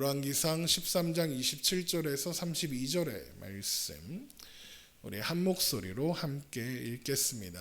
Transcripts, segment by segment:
열왕기상 13장 27절에서 32절의 말씀 우리 한 목소리로 함께 읽겠습니다.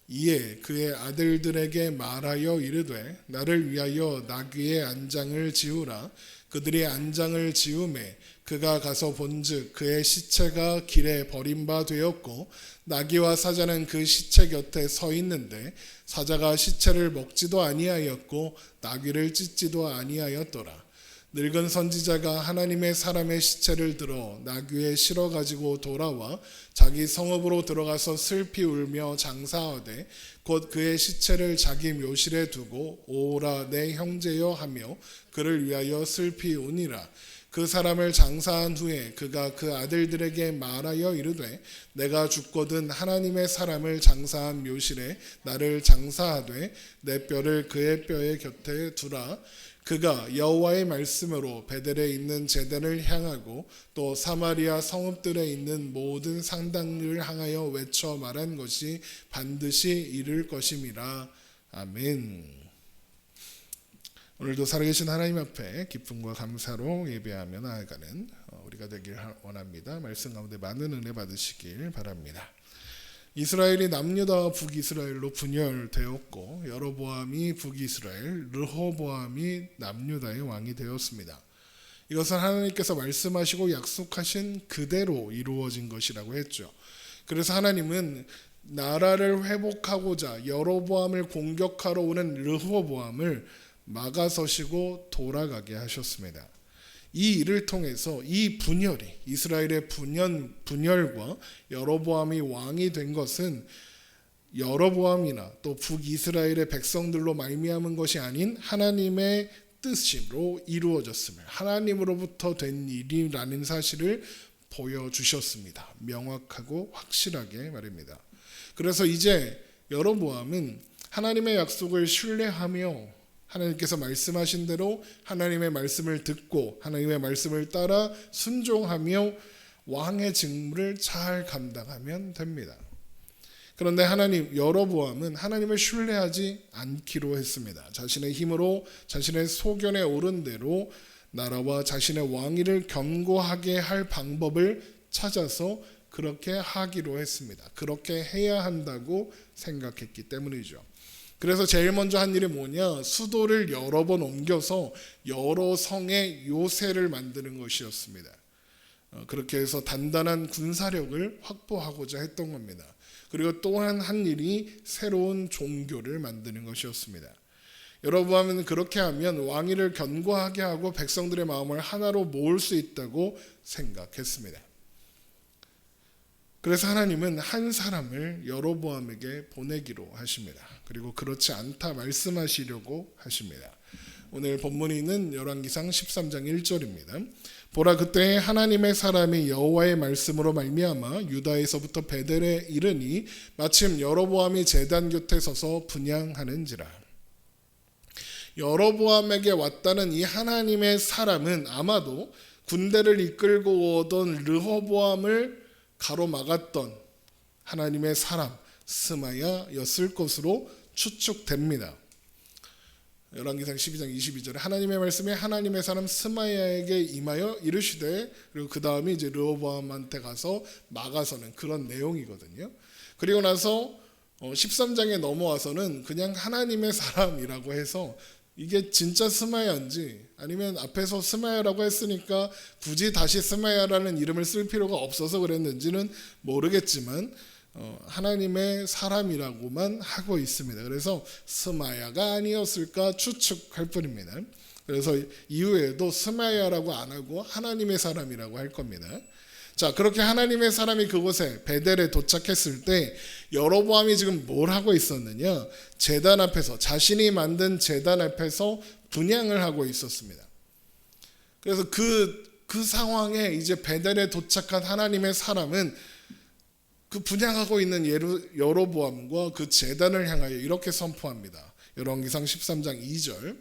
이에 그의 아들들에게 말하여 이르되 나를 위하여 나귀의 안장을 지우라. 그들이 안장을 지우매 그가 가서 본즉 그의 시체가 길에 버린 바 되었고 나귀와 사자는 그 시체 곁에 서 있는데 사자가 시체를 먹지도 아니하였고 나귀를 찢지도 아니하였더라. 늙은 선지자가 하나님의 사람의 시체를 들어 나귀에 실어 가지고 돌아와 자기 성읍으로 들어가서 슬피 울며 장사하되 곧 그의 시체를 자기 묘실에 두고 오라 내 형제여 하며 그를 위하여 슬피 우니라. 그 사람을 장사한 후에 그가 그 아들들에게 말하여 이르되 내가 죽거든 하나님의 사람을 장사한 묘실에 나를 장사하되 내 뼈를 그의 뼈의 곁에 두라. 그가 여호와의 말씀으로 베델에 있는 제단을 향하고 또 사마리아 성읍들에 있는 모든 상당을 향하여 외쳐 말한 것이 반드시 이룰 것임이라. 아멘. 오늘도 살아계신 하나님 앞에 기쁨과 감사로 예배하며 나아가는 우리가 되길 원합니다. 말씀 가운데 많은 은혜 받으시길 바랍니다. 이스라엘이 남유다와 북이스라엘로 분열되었고 여로보암이 북이스라엘, 르호보암이 남유다의 왕이 되었습니다. 이것은 하나님께서 말씀하시고 약속하신 그대로 이루어진 것이라고 했죠. 그래서 하나님은 나라를 회복하고자 여로보암을 공격하러 오는 르호보암을 막아서시고 돌아가게 하셨습니다. 이 일을 통해서 이 분열이 이스라엘의 분열과 여로보암이 왕이 된 것은 여로보암이나 또 북이스라엘의 백성들로 말미암은 것이 아닌 하나님의 뜻으로 이루어졌음을 하나님으로부터 된 일이라는 사실을 보여주셨습니다. 명확하고 확실하게 말입니다. 그래서 이제 여로보암은 하나님의 약속을 신뢰하며 하나님께서 말씀하신 대로 하나님의 말씀을 듣고 하나님의 말씀을 따라 순종하며 왕의 직무를 잘 감당하면 됩니다. 그런데 여로보암은 하나님을 신뢰하지 않기로 했습니다. 자신의 힘으로 자신의 소견에 오른 대로 나라와 자신의 왕위를 견고하게 할 방법을 찾아서 그렇게 하기로 했습니다. 그렇게 해야 한다고 생각했기 때문이죠. 그래서 제일 먼저 한 일이 뭐냐? 수도를 여러 번 옮겨서 여러 성의 요새를 만드는 것이었습니다. 그렇게 해서 단단한 군사력을 확보하고자 했던 겁니다. 그리고 또한 한 일이 새로운 종교를 만드는 것이었습니다. 여로보암은 그렇게 하면 왕위를 견고하게 하고 백성들의 마음을 하나로 모을 수 있다고 생각했습니다. 그래서 하나님은 한 사람을 여로보암에게 보내기로 하십니다. 그리고 그렇지 않다 말씀하시려고 하십니다. 오늘 본문이 있는 열왕기상 13장 1절입니다. 보라 그때 하나님의 사람이 여호와의 말씀으로 말미암아 유다에서부터 베델에 이르니 마침 여로보암이 제단 곁에 서서 분향하는지라. 여로보암에게 왔다는 이 하나님의 사람은 아마도 군대를 이끌고 오던 르호보암을 가로막았던 하나님의 사람 스마야였을 것으로 추측됩니다. 열왕기상 12장 22절에 하나님의 말씀에 하나님의 사람 스마야에게 임하여 이르시되 그리고 그 다음에 이제 르호보암한테 가서 막아서는 그런 내용이거든요. 그리고 나서 13장에 넘어와서는 그냥 하나님의 사람이라고 해서 이게 진짜 스마야인지 아니면 앞에서 스마야라고 했으니까 굳이 다시 스마야라는 이름을 쓸 필요가 없어서 그랬는지는 모르겠지만 하나님의 사람이라고만 하고 있습니다. 그래서 스마야가 아니었을까 추측할 뿐입니다. 그래서 이후에도 스마야라고 안 하고 하나님의 사람이라고 할 겁니다. 자, 그렇게 하나님의 사람이 그곳에 베델에 도착했을 때 여로보암이 지금 뭘 하고 있었느냐? 제단 앞에서 자신이 만든 제단 앞에서 분향을 하고 있었습니다. 그래서 그 상황에 이제 베델에 도착한 하나님의 사람은 그 분향하고 있는 여로보암과 그 제단을 향하여 이렇게 선포합니다. 열왕기상 13장 2절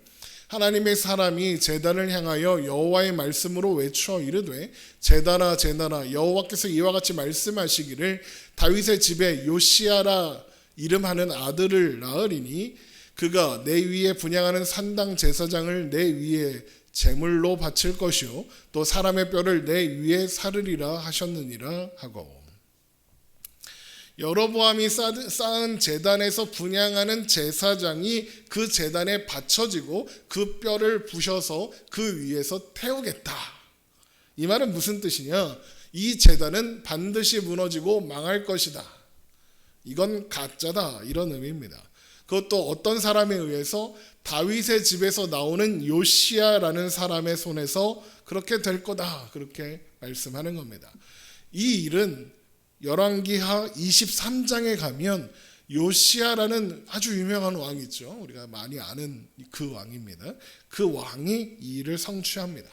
하나님의 사람이 제단을 향하여 여호와의 말씀으로 외쳐 이르되 제단아 제단아 여호와께서 이와 같이 말씀하시기를 다윗의 집에 요시야라 이름하는 아들을 낳으리니 그가 내 위에 분향하는 산당 제사장을 내 위에 제물로 바칠 것이요 또 사람의 뼈를 내 위에 사르리라 하셨느니라 하고, 여로보암이 쌓은 제단에서 분향하는 제사장이 그 제단에 바쳐지고 그 뼈를 부셔서 그 위에서 태우겠다. 이 말은 무슨 뜻이냐? 이 제단은 반드시 무너지고 망할 것이다. 이건 가짜다. 이런 의미입니다. 그것도 어떤 사람에 의해서 다윗의 집에서 나오는 요시야라는 사람의 손에서 그렇게 될 거다. 그렇게 말씀하는 겁니다. 이 일은 열왕기하 23장에 가면 요시야라는 아주 유명한 왕이 있죠. 우리가 많이 아는 그 왕입니다. 그 왕이 이 일을 성취합니다.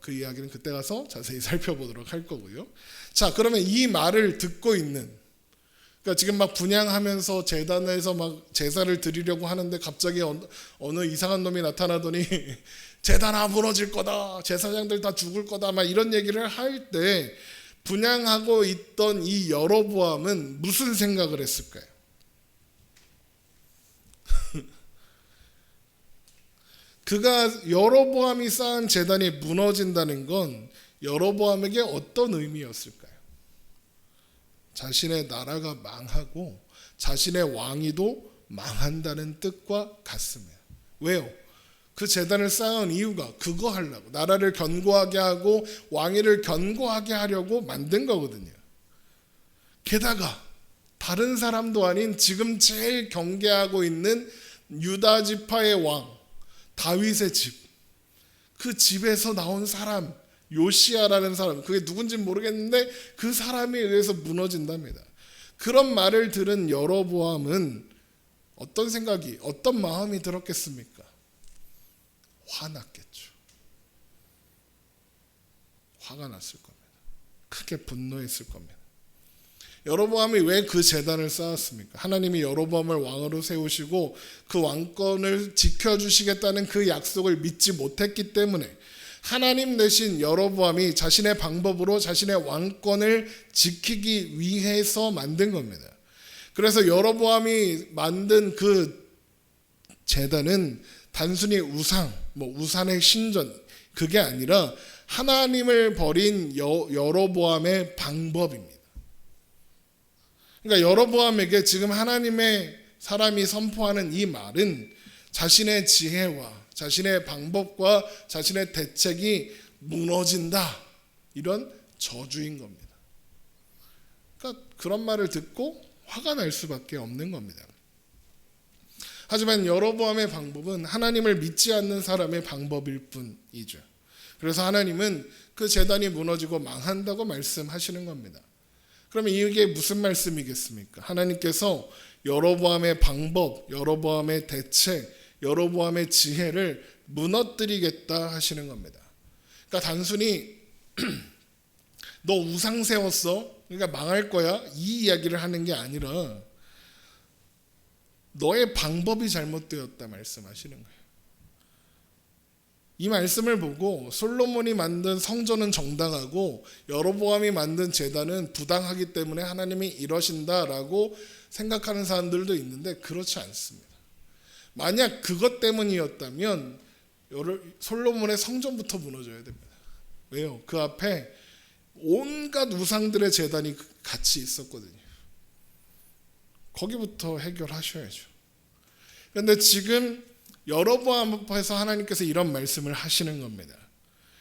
그 이야기는 그때 가서 자세히 살펴보도록 할 거고요. 자, 그러면 이 말을 듣고 있는, 그러니까 지금 막 분향하면서 제단에서 막 제사를 드리려고 하는데 갑자기 어느 이상한 놈이 나타나더니 제단 무너질 거다, 제사장들 다 죽을 거다, 막 이런 얘기를 할 때 분향하고 있던 이 여로보암은 무슨 생각을 했을까요? 그가 여로보암이 쌓은 제단이 무너진다는 건 여로보암에게 어떤 의미였을까요? 자신의 나라가 망하고 자신의 왕위도 망한다는 뜻과 같습니다. 왜요? 그 제단을 쌓은 이유가 그거 하려고, 나라를 견고하게 하고 왕위를 견고하게 하려고 만든 거거든요. 게다가 다른 사람도 아닌 지금 제일 경계하고 있는 유다 지파의 왕 다윗의 집, 그 집에서 나온 사람 요시야라는 사람, 그게 누군지는 모르겠는데 그 사람에 의해서 무너진답니다. 그런 말을 들은 여로보암은 어떤 생각이, 어떤 마음이 들었겠습니까? 화났겠죠. 화가 났을 겁니다. 크게 분노했을 겁니다. 여로보암이 왜 그 제단을 쌓았습니까? 하나님이 여로보암을 왕으로 세우시고 그 왕권을 지켜주시겠다는 그 약속을 믿지 못했기 때문에 하나님 대신 여로보암이 자신의 방법으로 자신의 왕권을 지키기 위해서 만든 겁니다. 그래서 여로보암이 만든 그 제단은 단순히 우상의 신전, 그게 아니라 하나님을 버린 여로보암의 방법입니다. 그러니까 여로보암에게 지금 하나님의 사람이 선포하는 이 말은 자신의 지혜와 자신의 방법과 자신의 대책이 무너진다, 이런 저주인 겁니다. 그러니까 그런 말을 듣고 화가 날 수밖에 없는 겁니다. 하지만 여로보암의 방법은 하나님을 믿지 않는 사람의 방법일 뿐이죠. 그래서 하나님은 그 제단이 무너지고 망한다고 말씀하시는 겁니다. 그러면 이게 무슨 말씀이겠습니까? 하나님께서 여로보암의 방법, 여로보암의 대책, 여로보암의 지혜를 무너뜨리겠다 하시는 겁니다. 그러니까 단순히 너 우상 세웠어, 그러니까 망할 거야, 이 이야기를 하는 게 아니라 너의 방법이 잘못되었다 말씀하시는 거예요. 이 말씀을 보고 솔로몬이 만든 성전은 정당하고 여로보암이 만든 제단은 부당하기 때문에 하나님이 이러신다라고 생각하는 사람들도 있는데 그렇지 않습니다. 만약 그것 때문이었다면 솔로몬의 성전부터 무너져야 됩니다. 왜요? 그 앞에 온갖 우상들의 제단이 같이 있었거든요. 거기부터 해결하셔야죠. 그런데 지금 여로보암 앞에서 하나님께서 이런 말씀을 하시는 겁니다.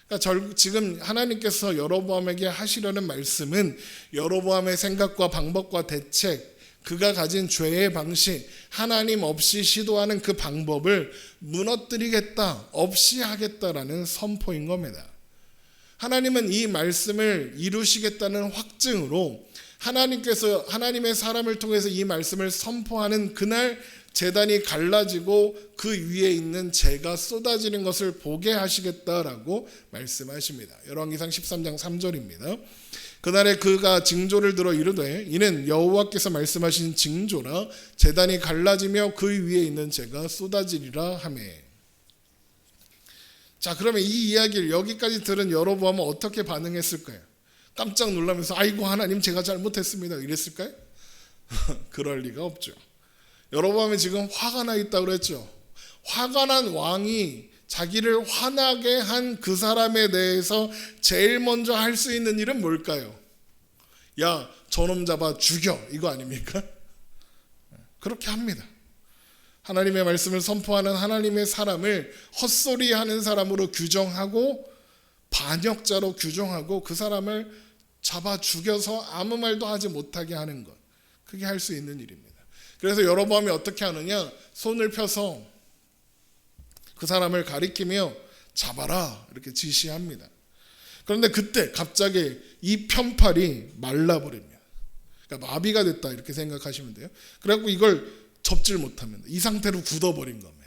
그러니까 지금 하나님께서 여로보암에게 하시려는 말씀은 여로보암의 생각과 방법과 대책, 그가 가진 죄의 방식, 하나님 없이 시도하는 그 방법을 무너뜨리겠다, 없이 하겠다라는 선포인 겁니다. 하나님은 이 말씀을 이루시겠다는 확증으로 하나님께서 하나님의 사람을 통해서 이 말씀을 선포하는 그날 제단이 갈라지고 그 위에 있는 재가 쏟아지는 것을 보게 하시겠다라고 말씀하십니다. 열왕기상 13장 3절입니다. 그날에 그가 징조를 들어 이르되 이는 여호와께서 말씀하신 징조라, 제단이 갈라지며 그 위에 있는 재가 쏟아지리라 하매. 자, 그러면 이 이야기를 여기까지 들은 여로보암은 어떻게 반응했을까요? 깜짝 놀라면서 아이고 하나님 제가 잘못했습니다 이랬을까요? 그럴 리가 없죠. 여로보암이 지금 화가 나 있다고 그랬죠. 화가 난 왕이 자기를 화나게 한 그 사람에 대해서 제일 먼저 할 수 있는 일은 뭘까요? 야, 저놈 잡아 죽여, 이거 아닙니까? 그렇게 합니다. 하나님의 말씀을 선포하는 하나님의 사람을 헛소리하는 사람으로 규정하고 반역자로 규정하고 그 사람을 잡아 죽여서 아무 말도 하지 못하게 하는 것, 그게 할 수 있는 일입니다. 그래서 여로보암이 어떻게 하느냐, 손을 펴서 그 사람을 가리키며 잡아라 이렇게 지시합니다. 그런데 그때 갑자기 이 편팔이 말라버립니다. 그러니까 마비가 됐다 이렇게 생각하시면 돼요. 그래갖고 이걸 접질 못합니다. 이 상태로 굳어버린 겁니다.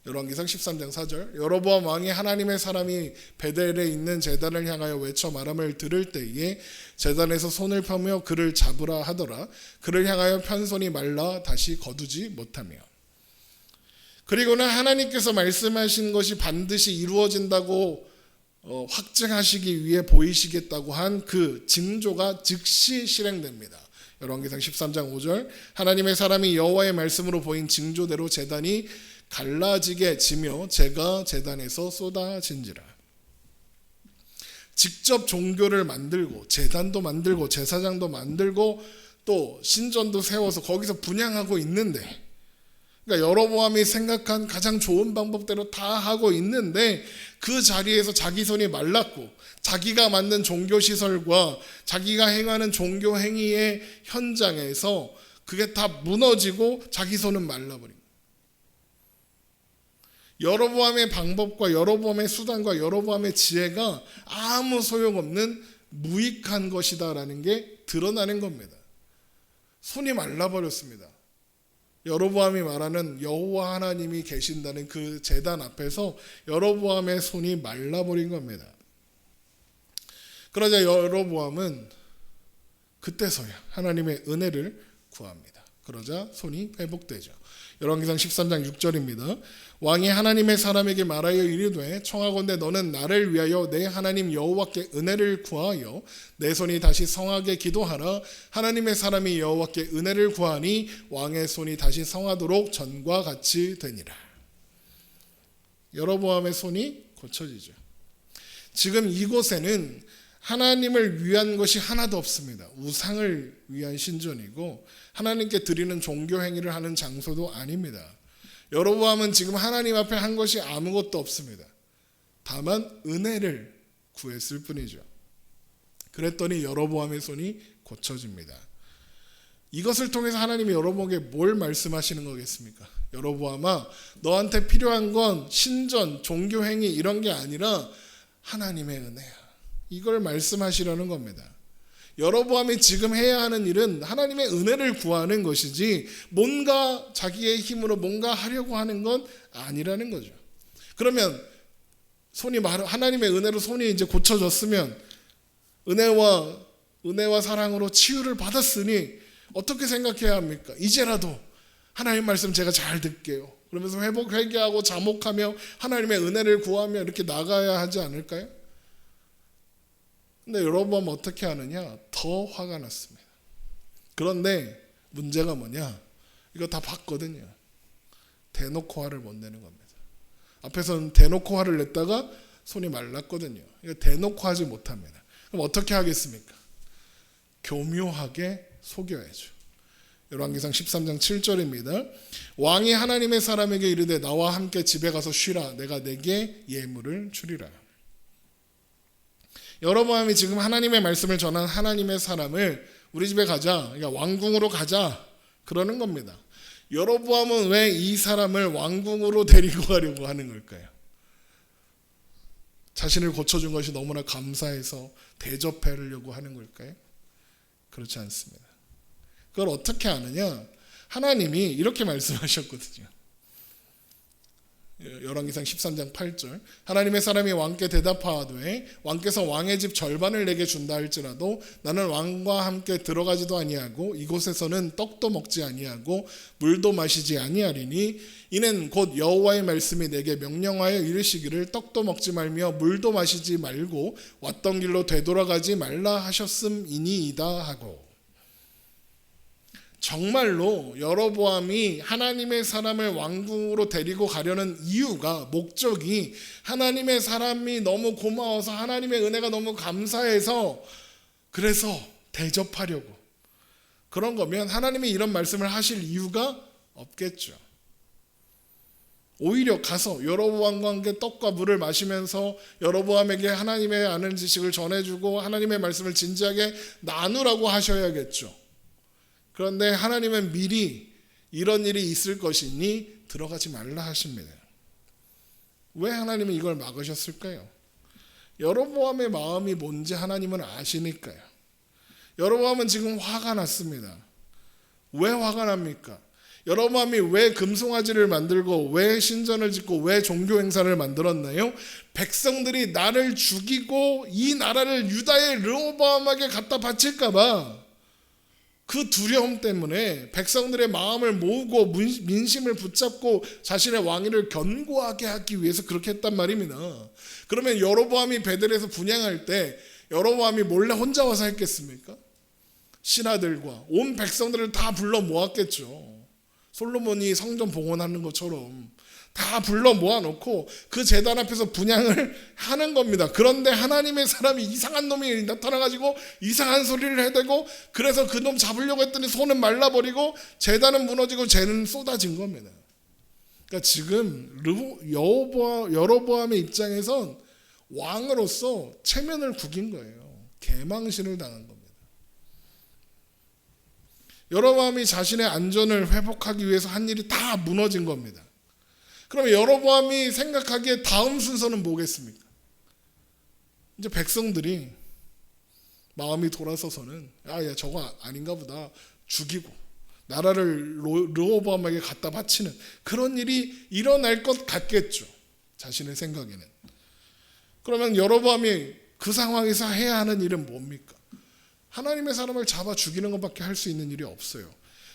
열왕기상 13장 4절, 여로보암 왕이 하나님의 사람이 베델에 있는 제단을 향하여 외쳐 말함을 들을 때에 제단에서 손을 펴며 그를 잡으라 하더라. 그를 향하여 편손이 말라 다시 거두지 못하며. 그리고는 하나님께서 말씀하신 것이 반드시 이루어진다고 확증하시기 위해 보이시겠다고 한 그 징조가 즉시 실행됩니다. 열왕기상 13장 5절, 하나님의 사람이 여호와의 말씀으로 보인 징조대로 제단이 갈라지게 지며 재가 제단에서 쏟아진지라. 직접 종교를 만들고 제단도 만들고 제사장도 만들고 또 신전도 세워서 거기서 분향하고 있는데, 그러니까 여로보암이 생각한 가장 좋은 방법대로 다 하고 있는데 그 자리에서 자기 손이 말랐고 자기가 만든 종교시설과 자기가 행하는 종교 행위의 현장에서 그게 다 무너지고 자기 손은 말라버린 거예요. 여로보암의 방법과 여로보암의 수단과 여로보암의 지혜가 아무 소용없는 무익한 것이다라는 게 드러나는 겁니다. 손이 말라버렸습니다. 여로보암이 말하는 여호와 하나님이 계신다는 그 제단 앞에서 여로보암의 손이 말라버린 겁니다. 그러자 여로보암은 그때서야 하나님의 은혜를 구합니다. 그러자 손이 회복되죠. 열왕기상 13장 6절입니다. 왕이 하나님의 사람에게 말하여 이르되 청하건대 너는 나를 위하여 내 하나님 여호와께 은혜를 구하여 내 손이 다시 성하게 기도하라. 하나님의 사람이 여호와께 은혜를 구하니 왕의 손이 다시 성하도록 전과 같이 되니라. 여로보암의 손이 고쳐지죠. 지금 이곳에는 하나님을 위한 것이 하나도 없습니다. 우상을 위한 신전이고 하나님께 드리는 종교 행위를 하는 장소도 아닙니다. 여로보암은 지금 하나님 앞에 한 것이 아무것도 없습니다. 다만 은혜를 구했을 뿐이죠. 그랬더니 여로보암의 손이 고쳐집니다. 이것을 통해서 하나님이 여로보암에게 뭘 말씀하시는 거겠습니까? 여로보암아, 너한테 필요한 건 신전, 종교 행위 이런 게 아니라 하나님의 은혜야. 이걸 말씀하시려는 겁니다. 여로보암이 지금 해야 하는 일은 하나님의 은혜를 구하는 것이지 뭔가 자기의 힘으로 뭔가 하려고 하는 건 아니라는 거죠. 그러면 하나님의 은혜로 손이 이제 고쳐졌으면 은혜와 사랑으로 치유를 받았으니 어떻게 생각해야 합니까? 이제라도 하나님 말씀 제가 잘 듣게요. 그러면서 회개하고 자목하며 하나님의 은혜를 구하며 이렇게 나가야 하지 않을까요? 근데 여로보암은 어떻게 하느냐? 더 화가 났습니다. 그런데 문제가 뭐냐? 이거 다 봤거든요. 대놓고 화를 못 내는 겁니다. 앞에서는 대놓고 화를 냈다가 손이 말랐거든요. 이거 대놓고 하지 못합니다. 그럼 어떻게 하겠습니까? 교묘하게 속여야죠. 열왕기상 13장 7절입니다. 왕이 하나님의 사람에게 이르되 나와 함께 집에 가서 쉬라. 내가 내게 예물을 주리라. 여로보암이 지금 하나님의 말씀을 전한 하나님의 사람을 우리 집에 가자, 그러니까 왕궁으로 가자 그러는 겁니다. 여로보암은 왜 이 사람을 왕궁으로 데리고 가려고 하는 걸까요? 자신을 고쳐준 것이 너무나 감사해서 대접하려고 하는 걸까요? 그렇지 않습니다. 그걸 어떻게 아느냐? 하나님이 이렇게 말씀하셨거든요. 열왕기상 13장 8절, 하나님의 사람이 왕께 대답하되 왕께서 왕의 집 절반을 내게 준다 할지라도 나는 왕과 함께 들어가지도 아니하고 이곳에서는 떡도 먹지 아니하고 물도 마시지 아니하리니 이는 곧 여호와의 말씀이 내게 명령하여 이르시기를 떡도 먹지 말며 물도 마시지 말고 왔던 길로 되돌아가지 말라 하셨음이니이다 하고. 정말로 여로보암이 하나님의 사람을 왕궁으로 데리고 가려는 이유가, 목적이 하나님의 사람이 너무 고마워서, 하나님의 은혜가 너무 감사해서 그래서 대접하려고 그런 거면 하나님이 이런 말씀을 하실 이유가 없겠죠. 오히려 가서 여로보암과 함께 떡과 물을 마시면서 여로보암에게 하나님의 아는 지식을 전해주고 하나님의 말씀을 진지하게 나누라고 하셔야겠죠. 그런데 하나님은 미리 이런 일이 있을 것이니 들어가지 말라 하십니다. 왜 하나님은 이걸 막으셨을까요? 여로보암의 마음이 뭔지 하나님은 아시니까요. 여로보암은 지금 화가 났습니다. 왜 화가 납니까? 여로보암이 왜 금송아지를 만들고 왜 신전을 짓고 왜 종교 행사를 만들었나요? 백성들이 나를 죽이고 이 나라를 유다의 르호보암에게 갖다 바칠까 봐 그 두려움 때문에 백성들의 마음을 모으고 민심을 붙잡고 자신의 왕위를 견고하게 하기 위해서 그렇게 했단 말입니다. 그러면 여로보암이 베들에서 분향할 때 여로보암이 몰래 혼자 와서 했겠습니까? 신하들과 온 백성들을 다 불러 모았겠죠. 솔로몬이 성전 봉헌하는 것처럼 다 불러 모아놓고 그 제단 앞에서 분향을 하는 겁니다. 그런데 하나님의 사람이 이상한 놈이 나타나가지고 이상한 소리를 해대고, 그래서 그 놈 잡으려고 했더니 손은 말라버리고 제단은 무너지고 죄는 쏟아진 겁니다. 그러니까 지금 여로보암의 입장에선 왕으로서 체면을 구긴 거예요. 개망신을 당한 겁니다. 여로보암이 자신의 안전을 회복하기 위해서 한 일이 다 무너진 겁니다. 그러면 여로보암이 생각하기에 다음 순서는 뭐겠습니까? 이제 백성들이 마음이 돌아서서는 야 저거 아닌가 보다, 죽이고 나라를 르호보암에게 갖다 바치는 그런 일이 일어날 것 같겠죠. 자신의 생각에는. 그러면 여로보암이 그 상황에서 해야 하는 일은 뭡니까? 하나님의 사람을 잡아 죽이는 것밖에 할 수 있는 일이 없어요.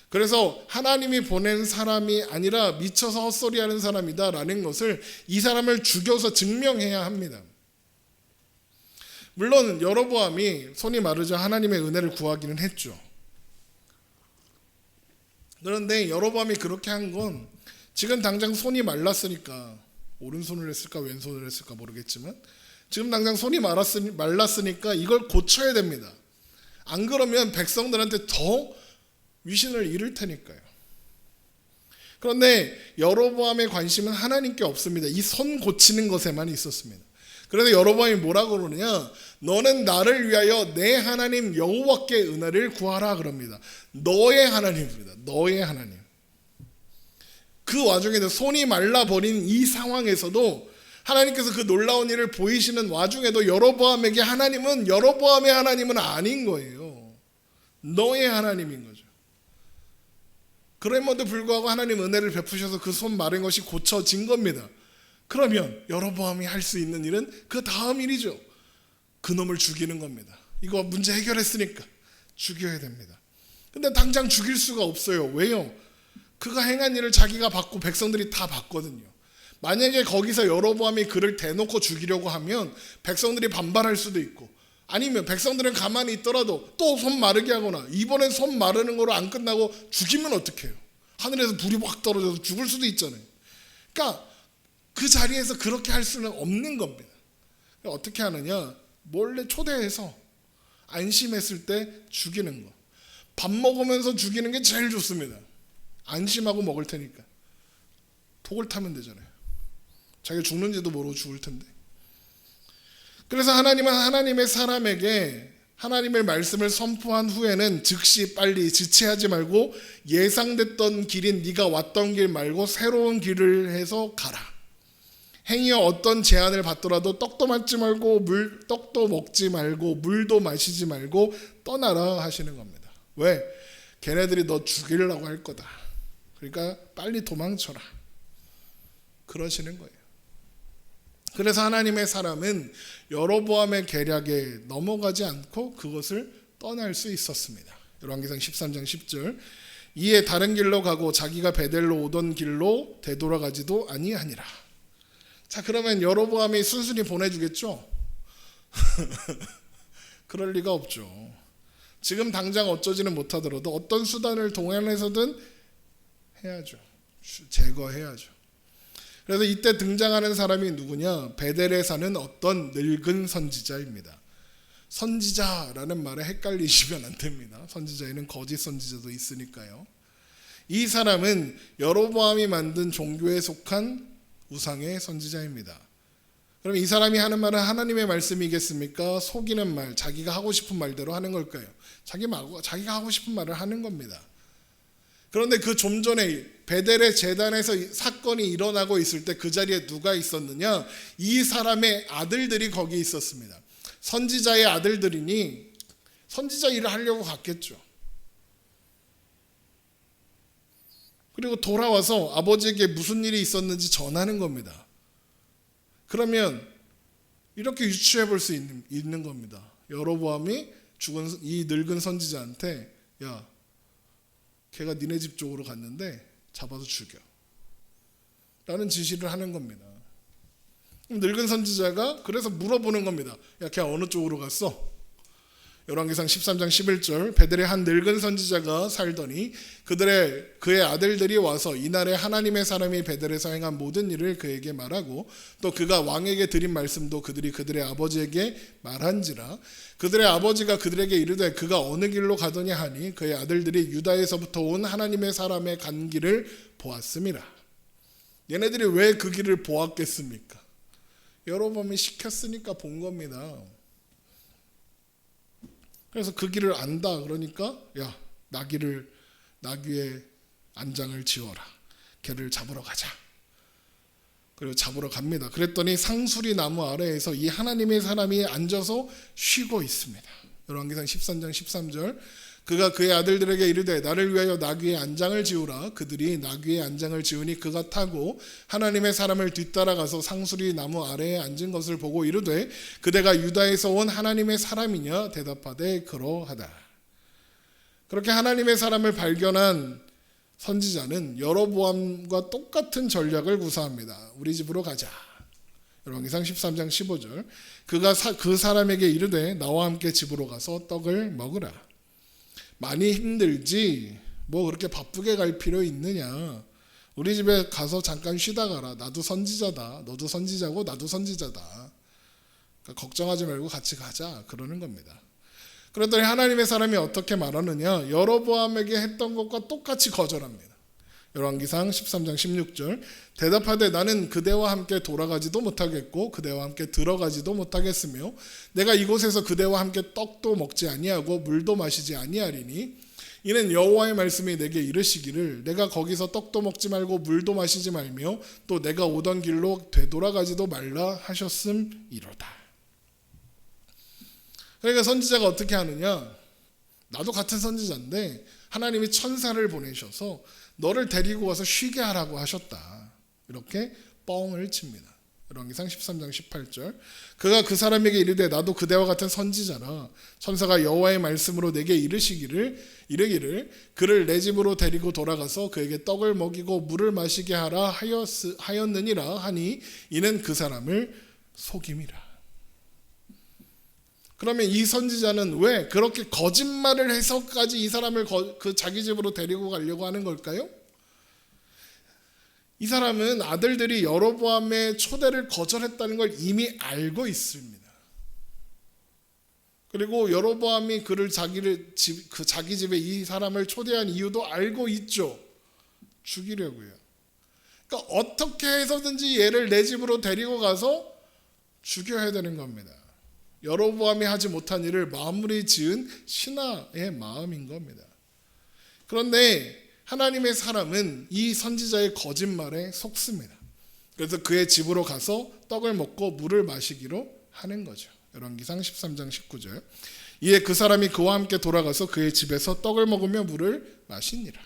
그래서 하나님이 보낸 사람이 아니라 미쳐서 헛소리하는 사람이다라는 것을, 이 사람을 죽여서 증명해야 합니다. 물론 여로보암이 손이 마르자 하나님의 은혜를 구하기는 했죠. 그런데 여로보암이 그렇게 한 건 지금 당장 손이 말랐으니까, 오른손을 했을까 왼손을 했을까 모르겠지만 지금 당장 손이 말랐으니까 이걸 고쳐야 됩니다. 안 그러면 백성들한테 더 위신을 잃을 테니까요. 그런데 여로보암의 관심은 하나님께 없습니다. 이 손 고치는 것에만 있었습니다. 그래서 여로보암이 뭐라고 그러느냐, 너는 나를 위하여 내 하나님 여호와께 은혜를 구하라 그럽니다. 너의 하나님입니다. 너의 하나님. 그 와중에도 손이 말라버린 이 상황에서도 하나님께서 그 놀라운 일을 보이시는 와중에도 여로보암에게 하나님은 여로보암의 하나님은 아닌 거예요. 너의 하나님인 거죠. 그럼에도 불구하고 하나님 은혜를 베푸셔서 그 손 마른 것이 고쳐진 겁니다. 그러면 여로보암이 할 수 있는 일은 그 다음 일이죠. 그놈을 죽이는 겁니다. 이거 문제 해결했으니까 죽여야 됩니다. 근데 당장 죽일 수가 없어요. 왜요? 그가 행한 일을 자기가 받고 백성들이 다 봤거든요. 만약에 거기서 여로보암이 그를 대놓고 죽이려고 하면 백성들이 반발할 수도 있고, 아니면 백성들은 가만히 있더라도 또 손 마르게 하거나, 이번엔 손 마르는 거로 안 끝나고 죽이면 어떡해요? 하늘에서 불이 확 떨어져서 죽을 수도 있잖아요. 그러니까 그 자리에서 그렇게 할 수는 없는 겁니다. 어떻게 하느냐, 몰래 초대해서 안심했을 때 죽이는 거. 밥 먹으면서 죽이는 게 제일 좋습니다. 안심하고 먹을 테니까. 독을 타면 되잖아요. 자기가 죽는지도 모르고 죽을 텐데. 그래서 하나님은 하나님의 사람에게 하나님의 말씀을 선포한 후에는 즉시 빨리 지체하지 말고 예상됐던 길인 네가 왔던 길 말고 새로운 길을 해서 가라. 행여 어떤 제안을 받더라도 떡도 먹지 말고 떡도 먹지 말고 물도 마시지 말고 떠나라 하시는 겁니다. 왜? 걔네들이 너 죽이려고 할 거다. 그러니까 빨리 도망쳐라. 그러시는 거예요. 그래서 하나님의 사람은 여로보암의 계략에 넘어가지 않고 그것을 떠날 수 있었습니다. 열왕기상 13장 10절. 이에 다른 길로 가고 자기가 베델로 오던 길로 되돌아가지도 아니하니라. 자, 그러면 여로보암이 순순히 보내주겠죠? 그럴 리가 없죠. 지금 당장 어쩌지는 못하더라도 어떤 수단을 동원해서든 해야죠. 제거해야죠. 그래서 이때 등장하는 사람이 누구냐? 베델에 사는 어떤 늙은 선지자입니다. 선지자라는 말에 헷갈리시면 안 됩니다. 선지자에는 거짓 선지자도 있으니까요. 이 사람은 여로보암이 만든 종교에 속한 우상의 선지자입니다. 그럼 이 사람이 하는 말은 하나님의 말씀이겠습니까? 속이는 말, 자기가 하고 싶은 말대로 하는 걸까요? 자기가 하고 싶은 말을 하는 겁니다. 그런데 그 좀 전에 베델의 제단에서 사건이 일어나고 있을 때 그 자리에 누가 있었느냐? 이 사람의 아들들이 거기 있었습니다. 선지자의 아들들이니 선지자 일을 하려고 갔겠죠. 그리고 돌아와서 아버지에게 무슨 일이 있었는지 전하는 겁니다. 그러면 이렇게 유추해 볼 수 있는 겁니다. 여로보암이 죽은 이 늙은 선지자한테 야, 걔가 니네 집 쪽으로 갔는데 잡아서 죽여 라는 지시를 하는 겁니다. 늙은 선지자가 그래서 물어보는 겁니다. 야, 걔 어느 쪽으로 갔어? 열왕기상 13장 11절 베델에 한 늙은 선지자가 살더니 그의 아들들이 와서 이날에 하나님의 사람이 베델에서 행한 모든 일을 그에게 말하고 또 그가 왕에게 드린 말씀도 그들의 아버지에게 말한지라. 그들의 아버지가 그들에게 이르되 그가 어느 길로 가더냐 하니 그의 아들들이 유다에서부터 온 하나님의 사람의 간 길을 보았음이라. 얘네들이 왜 그 길을 보았겠습니까? 여로보암이 시켰으니까 본 겁니다. 그래서 그 길을 안다. 그러니까 야, 나귀의 안장을 지어라. 걔를 잡으러 가자. 그리고 잡으러 갑니다. 그랬더니 상수리 나무 아래에서 이 하나님의 사람이 앉아서 쉬고 있습니다. 열왕기상 13장 13절 그가 그의 아들들에게 이르되 나를 위하여 나귀의 안장을 지우라. 그들이 나귀의 안장을 지으니 그가 타고 하나님의 사람을 뒤따라가서 상수리 나무 아래에 앉은 것을 보고 이르되 그대가 유다에서 온 하나님의 사람이냐? 대답하되 그러하다. 그렇게 하나님의 사람을 발견한 선지자는 여로보암과 똑같은 전략을 구사합니다. 우리 집으로 가자. 열왕기상 13장 15절 그가 그 사람에게 이르되 나와 함께 집으로 가서 떡을 먹으라. 많이 힘들지 뭐 그렇게 바쁘게 갈 필요 있느냐. 우리 집에 가서 잠깐 쉬다 가라. 나도 선지자다. 너도 선지자고 나도 선지자다. 그러니까 걱정하지 말고 같이 가자. 그러는 겁니다. 그랬더니 하나님의 사람이 어떻게 말하느냐. 여로보암에게 했던 것과 똑같이 거절합니다. 열왕기상 13장 16절 대답하되 나는 그대와 함께 돌아가지도 못하겠고 그대와 함께 들어가지도 못하겠으며 내가 이곳에서 그대와 함께 떡도 먹지 아니하고 물도 마시지 아니하리니 이는 여호와의 말씀이 내게 이르시기를 내가 거기서 떡도 먹지 말고 물도 마시지 말며 또 내가 오던 길로 되돌아가지도 말라 하셨음이로다. 그러니까 선지자가 어떻게 하느냐. 나도 같은 선지자인데 하나님이 천사를 보내셔서 너를 데리고 와서 쉬게 하라고 하셨다. 이렇게 뻥을 칩니다. 열왕기상 13장 18절 그가 그 사람에게 이르되 나도 그대와 같은 선지자라. 천사가 여호와의 말씀으로 내게 이르기를 그를 내 집으로 데리고 돌아가서 그에게 떡을 먹이고 물을 마시게 하라 하였느니라 하니 이는 그 사람을 속임이라. 그러면 이 선지자는 왜 그렇게 거짓말을 해서까지 이 사람을 그 자기 집으로 데리고 가려고 하는 걸까요? 이 사람은 아들들이 여로보암의 초대를 거절했다는 걸 이미 알고 있습니다. 그리고 여로보암이 자기 집에 이 사람을 초대한 이유도 알고 있죠. 죽이려고요. 그러니까 어떻게 해서든지 얘를 내 집으로 데리고 가서 죽여야 되는 겁니다. 여로보암이 하지 못한 일을 마무리 지은 신하의 마음인 겁니다. 그런데 하나님의 사람은 이 선지자의 거짓말에 속습니다. 그래서 그의 집으로 가서 떡을 먹고 물을 마시기로 하는 거죠. 열왕기상 13장 19절 이에 그 사람이 그와 함께 돌아가서 그의 집에서 떡을 먹으며 물을 마시니라.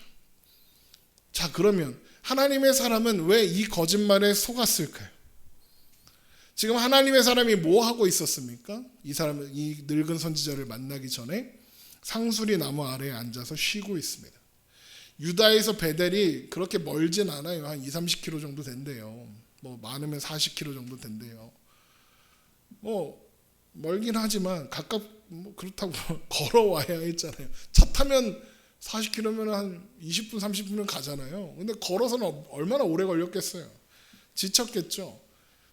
자, 그러면 하나님의 사람은 왜 이 거짓말에 속았을까요? 지금 하나님의 사람이 뭐 하고 있었습니까? 이 늙은 선지자를 만나기 전에 상수리 나무 아래에 앉아서 쉬고 있습니다. 유다에서 베델이 그렇게 멀진 않아요. 한 20-30km 정도 된대요. 뭐 많으면 40km 정도 된대요. 뭐 멀긴 하지만 뭐 그렇다고 걸어와야 했잖아요. 차 타면 40km면 한 20분 30분은 가잖아요. 근데 걸어서는 얼마나 오래 걸렸겠어요. 지쳤겠죠.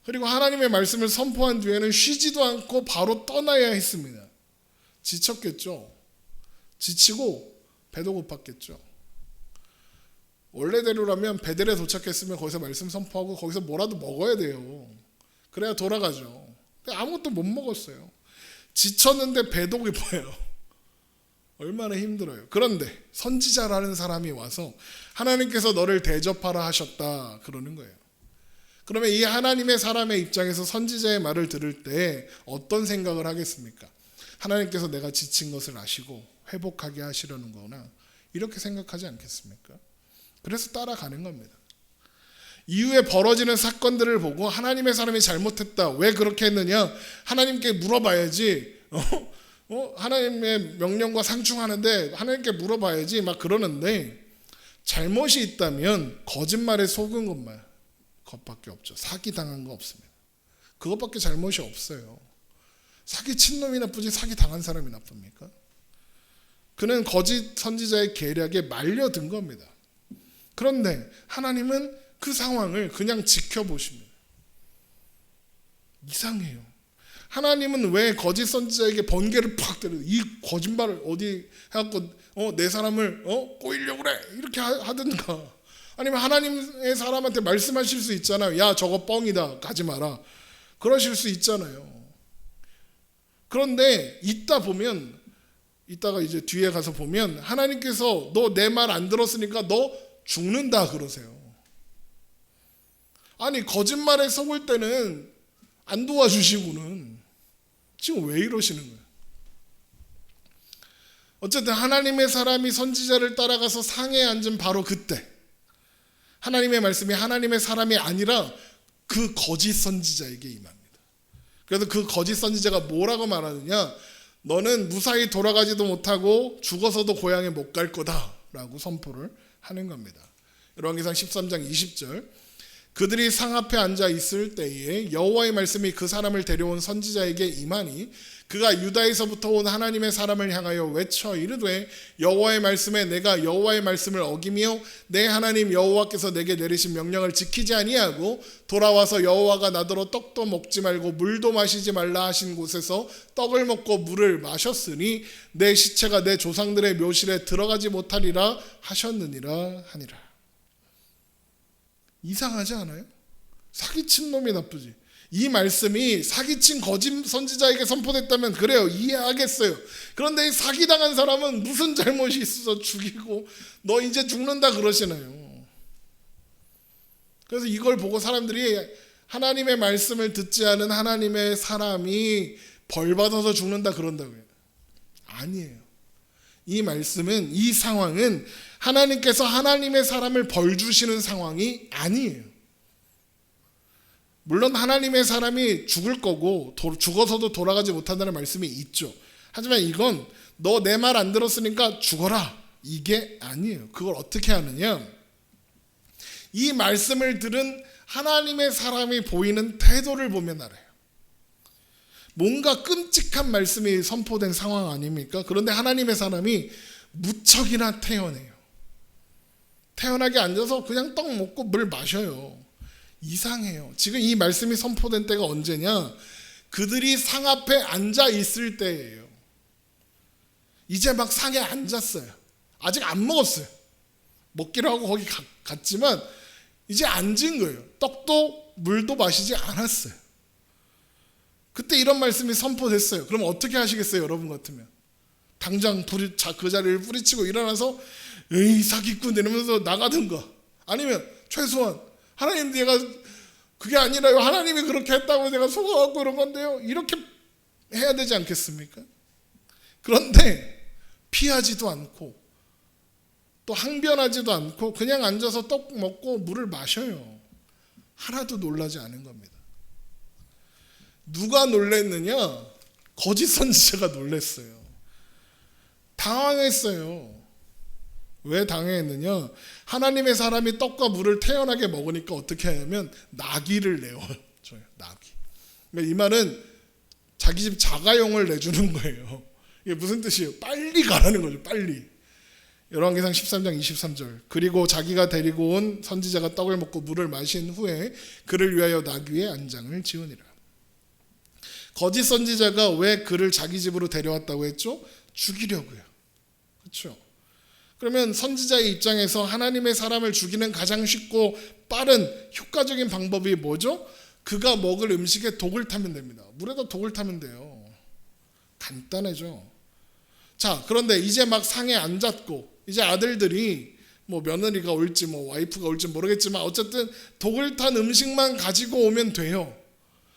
그리고 하나님의 말씀을 선포한 뒤에는 쉬지도 않고 바로 떠나야 했습니다. 지쳤겠죠. 지치고 배도 고팠겠죠. 원래대로라면 베델에 도착했으면 거기서 말씀 선포하고 거기서 뭐라도 먹어야 돼요. 그래야 돌아가죠. 근데 아무것도 못 먹었어요. 지쳤는데 배도 고파요. 얼마나 힘들어요. 그런데 선지자라는 사람이 와서 하나님께서 너를 대접하라 하셨다 그러는 거예요. 그러면 이 하나님의 사람의 입장에서 선지자의 말을 들을 때 어떤 생각을 하겠습니까? 하나님께서 내가 지친 것을 아시고 회복하게 하시려는 거구나, 이렇게 생각하지 않겠습니까? 그래서 따라가는 겁니다. 이후에 벌어지는 사건들을 보고 하나님의 사람이 잘못했다, 왜 그렇게 했느냐, 하나님께 물어봐야지. 하나님의 명령과 상충하는데 하나님께 물어봐야지 막 그러는데, 잘못이 있다면 거짓말에 속은 것밖에 없죠. 사기당한 거 없습니다. 그것밖에 잘못이 없어요. 사기친 놈이 나쁘지 사기 당한 사람이 나쁩니까? 그는 거짓 선지자의 계략에 말려든 겁니다. 그런데 하나님은 그 상황을 그냥 지켜보십니다. 이상해요. 하나님은 왜 거짓 선지자에게 번개를 팍 때려요? 이 거짓말을 어디 해갖고 내 사람을 꼬이려고 그래 이렇게 하든가, 아니면 하나님의 사람한테 말씀하실 수 있잖아요. 야, 저거 뻥이다, 가지 마라, 그러실 수 있잖아요. 그런데 이따가 이제 뒤에 가서 보면 하나님께서 너 내 말 안 들었으니까 너 죽는다 그러세요. 아니, 거짓말에 속을 때는 안 도와주시고는 지금 왜 이러시는 거예요? 어쨌든 하나님의 사람이 선지자를 따라가서 상에 앉은 바로 그때 하나님의 말씀이 하나님의 사람이 아니라 그 거짓 선지자에게 임합니다. 그래서 그 거짓 선지자가 뭐라고 말하느냐, 너는 무사히 돌아가지도 못하고 죽어서도 고향에 못 갈 거다라고 선포를 하는 겁니다. 열왕기상 13장 20절, 그들이 상 앞에 앉아 있을 때에 여호와의 말씀이 그 사람을 데려온 선지자에게 임하니 그가 유다에서부터 온 하나님의 사람을 향하여 외쳐 이르되, 여호와의 말씀에 내가 여호와의 말씀을 어기며 내 하나님 여호와께서 내게 내리신 명령을 지키지 아니하고 돌아와서 여호와가 나더러 떡도 먹지 말고 물도 마시지 말라 하신 곳에서 떡을 먹고 물을 마셨으니 내 시체가 내 조상들의 묘실에 들어가지 못하리라 하셨느니라 하니라. 이상하지 않아요? 사기친 놈이 나쁘지. 이 말씀이 사기친 거짓 선지자에게 선포됐다면 그래요, 이해하겠어요. 그런데 이 사기당한 사람은 무슨 잘못이 있어서 죽이고 너 이제 죽는다 그러시나요? 그래서 이걸 보고 사람들이 하나님의 말씀을 듣지 않은 하나님의 사람이 벌 받아서 죽는다 그런다고요. 아니에요. 이 말씀은, 이 상황은 하나님께서 하나님의 사람을 벌 주시는 상황이 아니에요. 물론 하나님의 사람이 죽을 거고 죽어서도 돌아가지 못한다는 말씀이 있죠. 하지만 이건 너 내 말 안 들었으니까 죽어라, 이게 아니에요. 그걸 어떻게 하느냐, 이 말씀을 들은 하나님의 사람이 보이는 태도를 보면 알아요. 뭔가 끔찍한 말씀이 선포된 상황 아닙니까? 그런데 하나님의 사람이 무척이나 태연해요. 태연하게 앉아서 그냥 떡 먹고 물 마셔요. 이상해요. 지금 이 말씀이 선포된 때가 언제냐? 그들이 상 앞에 앉아 있을 때예요. 이제 막 상에 앉았어요. 아직 안 먹었어요. 먹기로 하고 거기 갔지만 이제 앉은 거예요. 떡도 물도 마시지 않았어요. 그때 이런 말씀이 선포됐어요. 그럼 어떻게 하시겠어요? 여러분 같으면 당장 그 자리를 뿌리치고 일어나서 에이 사기꾼 이러면서 나가든가, 아니면 최소한 하나님, 내가 그게 아니라요, 하나님이 그렇게 했다고 내가 속아갖고 그런 건데요, 이렇게 해야 되지 않겠습니까? 그런데 피하지도 않고 또 항변하지도 않고 그냥 앉아서 떡 먹고 물을 마셔요. 하나도 놀라지 않은 겁니다. 누가 놀랬느냐? 거짓 선지자가 놀랬어요. 당황했어요. 왜 당했느냐? 하나님의 사람이 떡과 물을 태연하게 먹으니까 어떻게 하냐면 나귀를 내어줘요. 나귀. 이 말은 자기 집 자가용을 내주는 거예요. 이게 무슨 뜻이에요? 빨리 가라는 거죠. 빨리. 열왕기상 13장 23절. 그리고 자기가 데리고 온 선지자가 떡을 먹고 물을 마신 후에 그를 위하여 나귀 위에 안장을 지으니라. 거짓 선지자가 왜 그를 자기 집으로 데려왔다고 했죠? 죽이려고요. 그렇죠? 그러면 선지자의 입장에서 하나님의 사람을 죽이는 가장 쉽고 빠른 효과적인 방법이 뭐죠? 그가 먹을 음식에 독을 타면 됩니다. 물에다 독을 타면 돼요. 간단하죠. 자, 그런데 이제 막 상에 앉았고 이제 아들들이 뭐 며느리가 올지 뭐 와이프가 올지 모르겠지만 어쨌든 독을 탄 음식만 가지고 오면 돼요.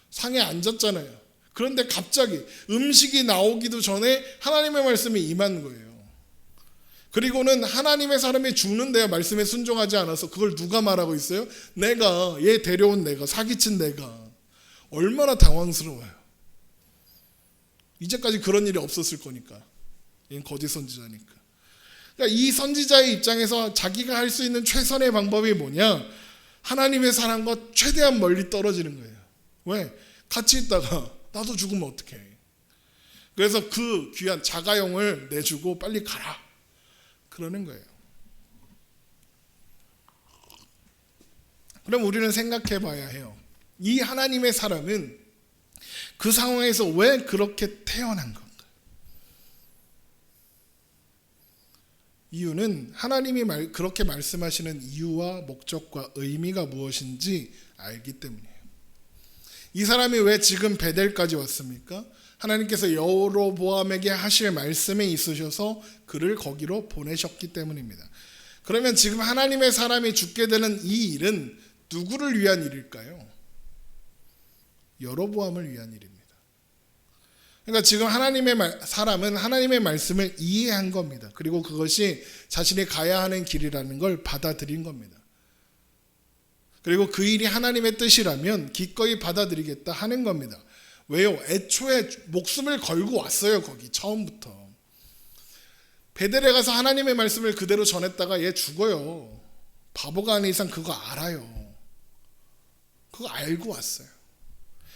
상에 앉았잖아요. 그런데 갑자기 음식이 나오기도 전에 하나님의 말씀이 임한 거예요. 그리고는 하나님의 사람이 죽는데요. 말씀에 순종하지 않아서. 그걸 누가 말하고 있어요? 내가, 얘 데려온 내가, 사기친 내가. 얼마나 당황스러워요. 이제까지 그런 일이 없었을 거니까. 얘는 거짓 선지자니까. 그러니까 이 선지자의 입장에서 자기가 할 수 있는 최선의 방법이 뭐냐? 하나님의 사람과 최대한 멀리 떨어지는 거예요. 왜? 같이 있다가 나도 죽으면 어떡해. 그래서 그 귀한 자가용을 내주고 빨리 가라. 그러는 거예요. 그럼 우리는 생각해 봐야 해요. 이 하나님의 사람은 그 상황에서 왜 그렇게 태어난 건가? 이유는 하나님이 그렇게 말씀하시는 이유와 목적과 의미가 무엇인지 알기 때문이에요. 이 사람이 왜 지금 베델까지 왔습니까? 하나님께서 여로보암에게 하실 말씀이 있으셔서 그를 거기로 보내셨기 때문입니다. 그러면 지금 하나님의 사람이 죽게 되는 이 일은 누구를 위한 일일까요? 여로보암을 위한 일입니다. 그러니까 지금 하나님의 사람은 하나님의 말씀을 이해한 겁니다. 그리고 그것이 자신이 가야 하는 길이라는 걸 받아들인 겁니다. 그리고 그 일이 하나님의 뜻이라면 기꺼이 받아들이겠다 하는 겁니다. 왜요? 애초에 목숨을 걸고 왔어요. 거기 처음부터. 베델에 가서 하나님의 말씀을 그대로 전했다가 얘 죽어요. 바보가 아닌 이상 그거 알아요. 그거 알고 왔어요.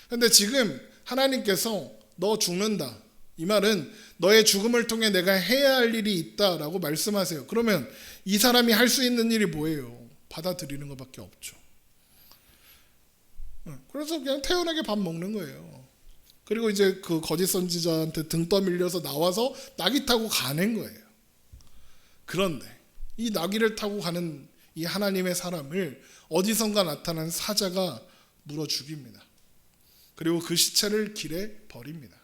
그런데 지금 하나님께서 너 죽는다. 이 말은 너의 죽음을 통해 내가 해야 할 일이 있다라고 말씀하세요. 그러면 이 사람이 할 수 있는 일이 뭐예요? 받아들이는 것밖에 없죠. 그래서 그냥 태연하게 밥 먹는 거예요. 그리고 이제 그 거짓 선지자한테 등 떠밀려서 나와서 나귀 타고 가는 거예요. 그런데 이 나귀를 타고 가는 이 하나님의 사람을 어디선가 나타난 사자가 물어 죽입니다. 그리고 그 시체를 길에 버립니다.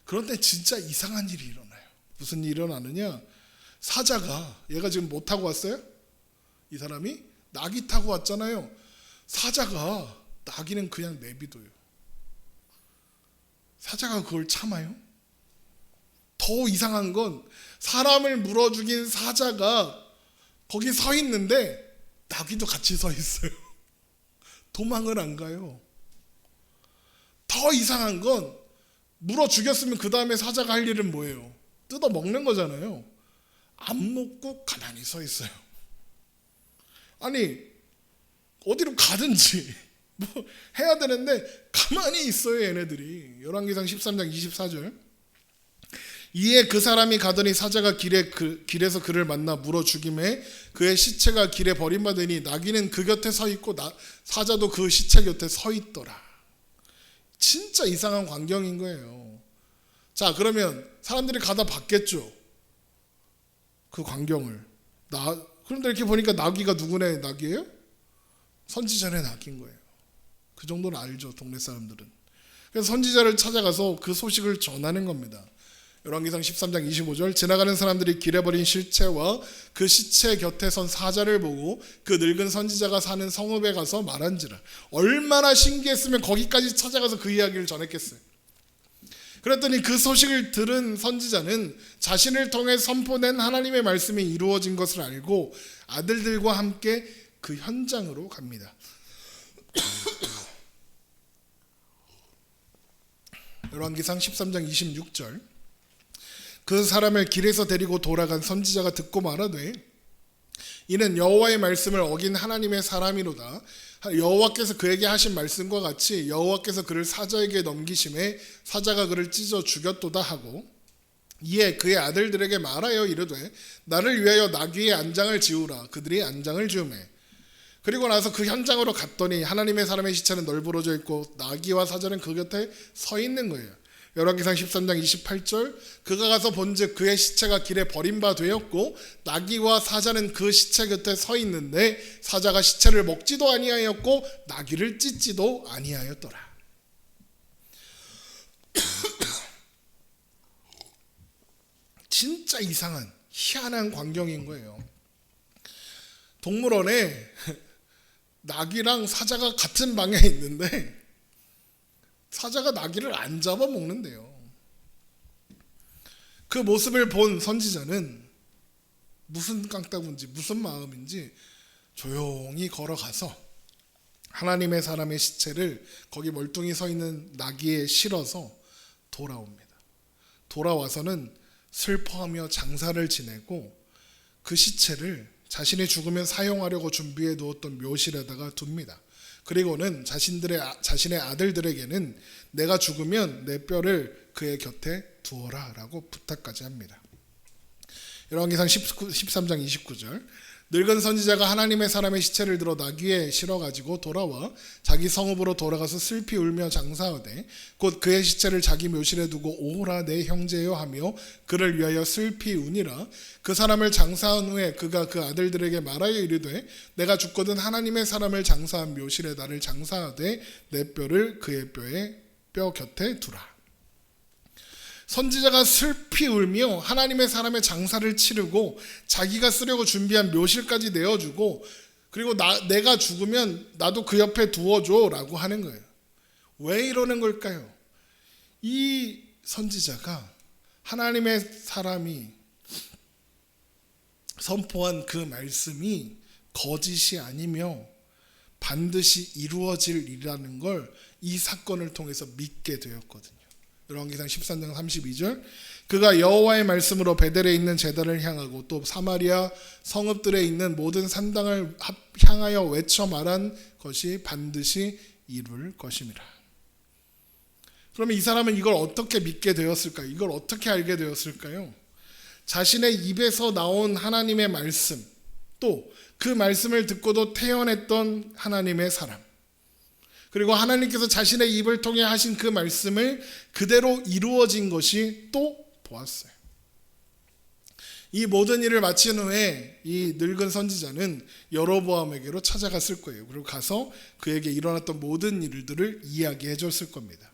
그런데 진짜 이상한 일이 일어나요. 무슨 일이 일어나느냐? 사자가, 얘가 지금 뭐 타고 왔어요? 이 사람이 나귀 타고 왔잖아요. 사자가 나귀는 그냥 내비둬요. 사자가 그걸 참아요? 더 이상한 건 사람을 물어 죽인 사자가 거기 서 있는데 나귀도 같이 서 있어요. 도망을 안 가요. 더 이상한 건 물어 죽였으면 그 다음에 사자가 할 일은 뭐예요? 뜯어 먹는 거잖아요. 안 먹고 가만히 서 있어요. 아니 어디로 가든지 뭐 해야 되는데 가만히 있어요. 얘네들이. 열왕기상 13장 24절. 이에 그 사람이 가더니 사자가 길에서 그를 만나 물어 죽임에 그의 시체가 길에 버림받으니 나귀는 그 곁에 서 있고 사자도 그 시체 곁에 서 있더라. 진짜 이상한 광경인 거예요. 자, 그러면 사람들이 가다 봤겠죠. 그 광경을. 그런데 이렇게 보니까 나귀가 누구네 나귀예요? 선지자의 나귀인 거예요. 그 정도는 알죠, 동네 사람들은. 그래서 선지자를 찾아가서 그 소식을 전하는 겁니다. 열왕기상 13장 25절. 지나가는 사람들이 길에 버린 시체와 그 시체 곁에 선 사자를 보고 그 늙은 선지자가 사는 성읍에 가서 말한지라. 얼마나 신기했으면 거기까지 찾아가서 그 이야기를 전했겠어요. 그랬더니 그 소식을 들은 선지자는 자신을 통해 선포된 하나님의 말씀이 이루어진 것을 알고 아들들과 함께 그 현장으로 갑니다. 열왕기상 13장 26절. 그 사람을 길에서 데리고 돌아간 선지자가 듣고 말하되 이는 여호와의 말씀을 어긴 하나님의 사람이로다. 여호와께서 그에게 하신 말씀과 같이 여호와께서 그를 사자에게 넘기심에 사자가 그를 찢어 죽였도다 하고, 이에 그의 아들들에게 말하여 이르되 나를 위하여 나귀의 안장을 지우라. 그들이 안장을 지우매. 그리고 나서 그 현장으로 갔더니 하나님의 사람의 시체는 널브러져 있고 나귀와 사자는 그 곁에 서 있는 거예요. 열왕기상 13장 28절, 그가 가서 본즉 그의 시체가 길에 버린 바 되었고 나귀와 사자는 그 시체 곁에 서 있는데 사자가 시체를 먹지도 아니하였고 나귀를 찢지도 아니하였더라. 진짜 이상한 희한한 광경인 거예요. 동물원에 나귀랑 사자가 같은 방에 있는데 사자가 나귀를 안 잡아먹는데요. 그 모습을 본 선지자는 무슨 깡따구인지 무슨 마음인지 조용히 걸어가서 하나님의 사람의 시체를 거기 멀뚱히 서 있는 나귀에 실어서 돌아옵니다. 돌아와서는 슬퍼하며 장사를 지내고 그 시체를 자신이 죽으면 사용하려고 준비해 두었던 묘실에다가 둡니다. 그리고는 자신의 아들들에게는 내가 죽으면 내 뼈를 그의 곁에 두어라 라고 부탁까지 합니다. 열왕기상 13장 29절, 늙은 선지자가 하나님의 사람의 시체를 들어 나귀에 실어가지고 돌아와 자기 성읍으로 돌아가서 슬피 울며 장사하되 곧 그의 시체를 자기 묘실에 두고 오호라 내 형제여 하며 그를 위하여 슬피 우니라. 그 사람을 장사한 후에 그가 그 아들들에게 말하여 이르되 내가 죽거든 하나님의 사람을 장사한 묘실에 나를 장사하되 내 뼈를 그의 뼈 곁에 두라. 선지자가 슬피 울며 하나님의 사람의 장사를 치르고 자기가 쓰려고 준비한 묘실까지 내어주고 그리고 내가 죽으면 나도 그 옆에 두어줘 라고 하는 거예요. 왜 이러는 걸까요? 이 선지자가 하나님의 사람이 선포한 그 말씀이 거짓이 아니며 반드시 이루어질 일이라는 걸 이 사건을 통해서 믿게 되었거든요. 열왕기상 13장 32절, 그가 여호와의 말씀으로 베델에 있는 제단을 향하고 또 사마리아 성읍들에 있는 모든 산당을 향하여 외쳐 말한 것이 반드시 이룰 것임이라. 그러면 이 사람은 이걸 어떻게 믿게 되었을까요? 이걸 어떻게 알게 되었을까요? 자신의 입에서 나온 하나님의 말씀, 또 그 말씀을 듣고도 태연했던 하나님의 사람, 그리고 하나님께서 자신의 입을 통해 하신 그 말씀을 그대로 이루어진 것이 또 보았어요. 이 모든 일을 마친 후에 이 늙은 선지자는 여로보암에게로 찾아갔을 거예요. 그리고 가서 그에게 일어났던 모든 일들을 이야기해 줬을 겁니다.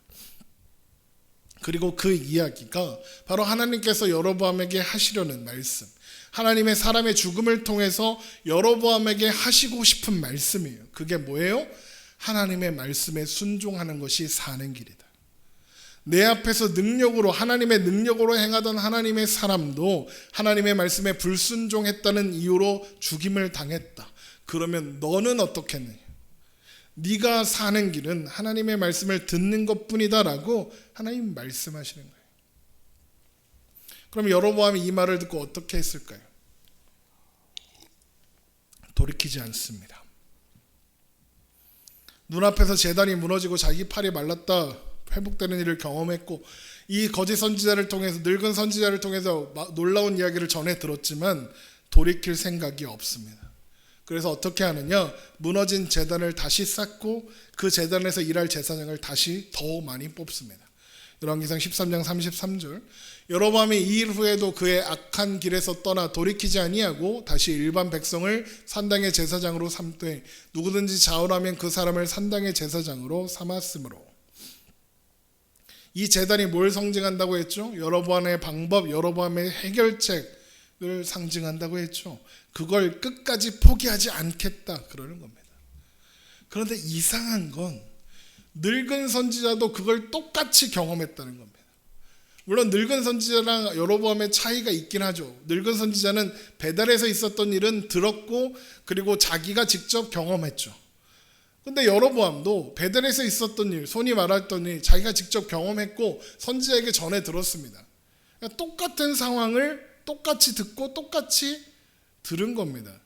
그리고 그 이야기가 바로 하나님께서 여로보암에게 하시려는 말씀, 하나님의 사람의 죽음을 통해서 여로보암에게 하시고 싶은 말씀이에요. 그게 뭐예요? 하나님의 말씀에 순종하는 것이 사는 길이다. 내 앞에서 능력으로, 하나님의 능력으로 행하던 하나님의 사람도 하나님의 말씀에 불순종했다는 이유로 죽임을 당했다. 그러면 너는 어떻겠느냐? 네가 사는 길은 하나님의 말씀을 듣는 것뿐이다 라고 하나님 말씀하시는 거예요. 그럼 여로보암이 이 말을 듣고 어떻게 했을까요? 돌이키지 않습니다. 눈앞에서 제단이 무너지고 자기 팔이 말랐다 회복되는 일을 경험했고 이 거짓 선지자를 통해서, 늙은 선지자를 통해서 놀라운 이야기를 전해 들었지만 돌이킬 생각이 없습니다. 그래서 어떻게 하느냐? 무너진 제단을 다시 쌓고 그 제단에서 일할 제사장을 다시 더 많이 뽑습니다. 열왕기상 13장 33절, 여로보암이 이 일 후에도 그의 악한 길에서 떠나 돌이키지 아니하고 다시 일반 백성을 산당의 제사장으로 삼되 누구든지 자원하면 그 사람을 산당의 제사장으로 삼았으므로. 이 제단이 뭘 상징한다고 했죠? 여로보암의 방법, 여로보암의 해결책을 상징한다고 했죠. 그걸 끝까지 포기하지 않겠다 그러는 겁니다. 그런데 이상한 건 늙은 선지자도 그걸 똑같이 경험했다는 겁니다. 물론 늙은 선지자랑 여로보암의 차이가 있긴 하죠. 늙은 선지자는 베델에서 있었던 일은 들었고 그리고 자기가 직접 경험했죠. 근데 여로보암도 베델에서 있었던 일, 손이 말했던 일 자기가 직접 경험했고 선지자에게 전해 들었습니다. 그러니까 똑같은 상황을 똑같이 듣고 똑같이 들은 겁니다.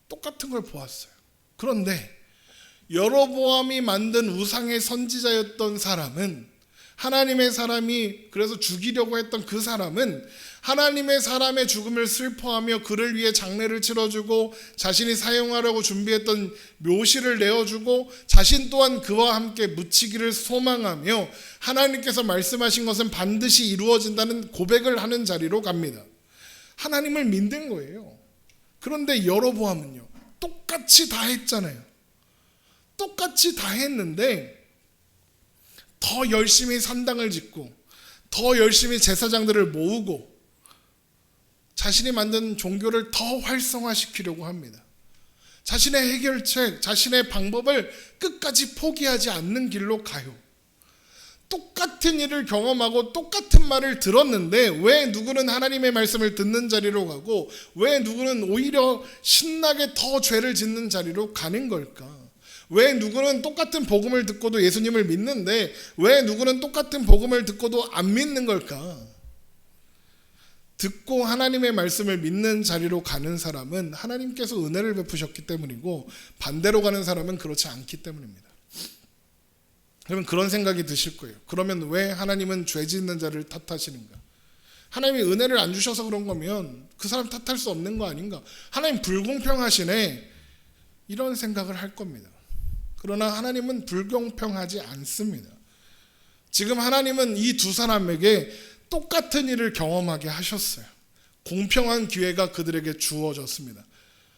똑같은 걸 보았어요. 그런데 여로보암이 만든 우상의 선지자였던 사람은, 하나님의 사람이 그래서 죽이려고 했던 그 사람은 하나님의 사람의 죽음을 슬퍼하며 그를 위해 장례를 치러주고 자신이 사용하려고 준비했던 묘실을 내어주고 자신 또한 그와 함께 묻히기를 소망하며 하나님께서 말씀하신 것은 반드시 이루어진다는 고백을 하는 자리로 갑니다. 하나님을 믿는 거예요. 그런데 여로보암은요, 똑같이 다 했잖아요. 똑같이 다 했는데 더 열심히 산당을 짓고 더 열심히 제사장들을 모으고 자신이 만든 종교를 더 활성화시키려고 합니다. 자신의 해결책, 자신의 방법을 끝까지 포기하지 않는 길로 가요. 똑같은 일을 경험하고 똑같은 말을 들었는데 왜 누구는 하나님의 말씀을 듣는 자리로 가고 왜 누구는 오히려 신나게 더 죄를 짓는 자리로 가는 걸까? 왜 누구는 똑같은 복음을 듣고도 예수님을 믿는데 왜 누구는 똑같은 복음을 듣고도 안 믿는 걸까? 듣고 하나님의 말씀을 믿는 자리로 가는 사람은 하나님께서 은혜를 베푸셨기 때문이고 반대로 가는 사람은 그렇지 않기 때문입니다. 그러면 그런 생각이 드실 거예요. 그러면 왜 하나님은 죄 짓는 자를 탓하시는가? 하나님이 은혜를 안 주셔서 그런 거면 그 사람 탓할 수 없는 거 아닌가? 하나님 불공평하시네, 이런 생각을 할 겁니다. 그러나 하나님은 불공평하지 않습니다. 지금 하나님은 이 두 사람에게 똑같은 일을 경험하게 하셨어요. 공평한 기회가 그들에게 주어졌습니다.